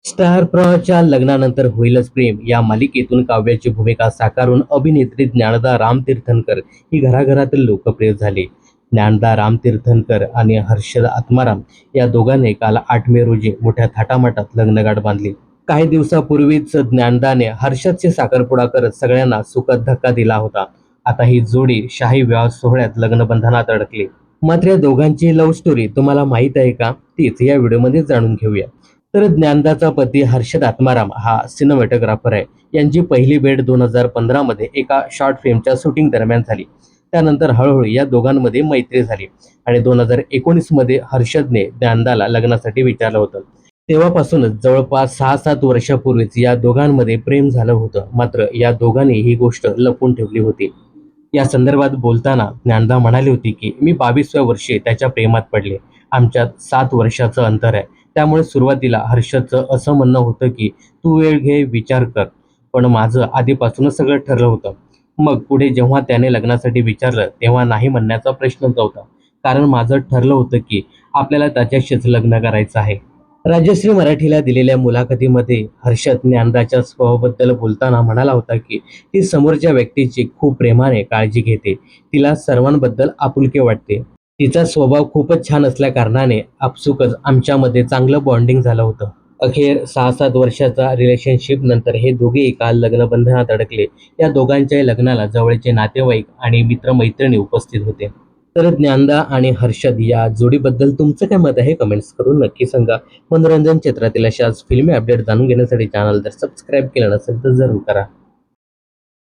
Star प्रवाहाच्या लग्नानंतर होईलच प्रेम या मालिकेतून काव्याची भूमिका साकारून अभिनेत्री ज्ञानदा रामतीर्थनकर ही घराघरातील लोकप्रिय झाली. ज्ञानदा रामतीर्थनकर आणि हर्षद आत्माराम या दोघांनी काल 8 मे रोजी मोठ्या थाटामाटात लग्नगाठ बांधली. काही दिवसापूर्वीच ज्ञानदाने हर्षदचे साखरपुडा करत सगळ्यांना सुखद धक्का दिला होता. आता ही जोडी शाही विवाह सोहळ्यात लग्नबंधनात अडकली. मात्र या दोघांची लव्ह स्टोरी तुम्हाला माहीत आहे का? तीच या व्हिडिओमध्ये जाणून घेऊया. तर ज्ञानदाचा पती हर्षद आत्माराम हा सिनेमॅटोग्राफर आहे. यांची पहिली भेट 2015 मध्ये एका शॉर्ट फिल्मच्या शूटिंग दरम्यान झाली. त्यानंतर हळूहळू या दोघांमध्ये मैत्री झाली आणि 2019 मध्ये हर्षदने ज्ञानदाला लग्नासाठी विचारलं होतं. तेव्हापासूनच जवळपास 6-7 वर्षापूर्वीच या दोघांमध्ये प्रेम झालं होतं. मात्र या दोघांनी ही गोष्ट लपवून ठेवली होती. या संदर्भात बोलताना ज्ञानदा म्हणाली होती की मी 22व्या वर्षी त्याच्या प्रेमात पडले. आमच्यात 7 वर्षाचं अंतर आहे. त्यामुळे सुरुवातीला हर्षदचं असं म्हणणं होतं की तू वेळ घे, विचार कर. पण माझं आधीपासूनच सगळं ठरलं होतं. मग पुढे जेव्हा त्याने लग्नासाठी विचारलं तेव्हा नाही म्हणण्याचा प्रश्नच नव्हता. कारण माझं ठरलं होतं की आपल्याला त्याच्याशीच लग्न करायचं आहे. राजश्री मराठीला दिलेल्या मुलाखतीमध्ये हर्षद ज्ञानदाच्या स्वभावाबद्दल बोलताना म्हणाला होता की ती समोरच्या व्यक्तीची खूप प्रेमाने काळजी घेते. तिला सर्वांबद्दल आपुलकी वाटते. तिचा स्वभाव खूपच छान असल्या कारणाने आपसुकच आमच्यामध्ये चांगलं बॉन्डिंग झालं होतं. अखेर 6-7 वर्षाचा रिलेशनशिप नंतर हे दोघेही काल लग्नबंधनात अडकले. या दोघांच्या लग्नाला जवळचे नातेवाईक आणि मित्रमैत्रिणी उपस्थित होते. तर ज्ञानदा आणि हर्षद या जोडीबद्दल तुमचं काय मत आहे? कमेंट्स करून नक्की सांगा. मनोरंजन क्षेत्रातील अशाच फिल्मी अपडेट जाणून घेण्यासाठी चॅनल जर सबस्क्राईब केलं नसेल तर जरूर करा.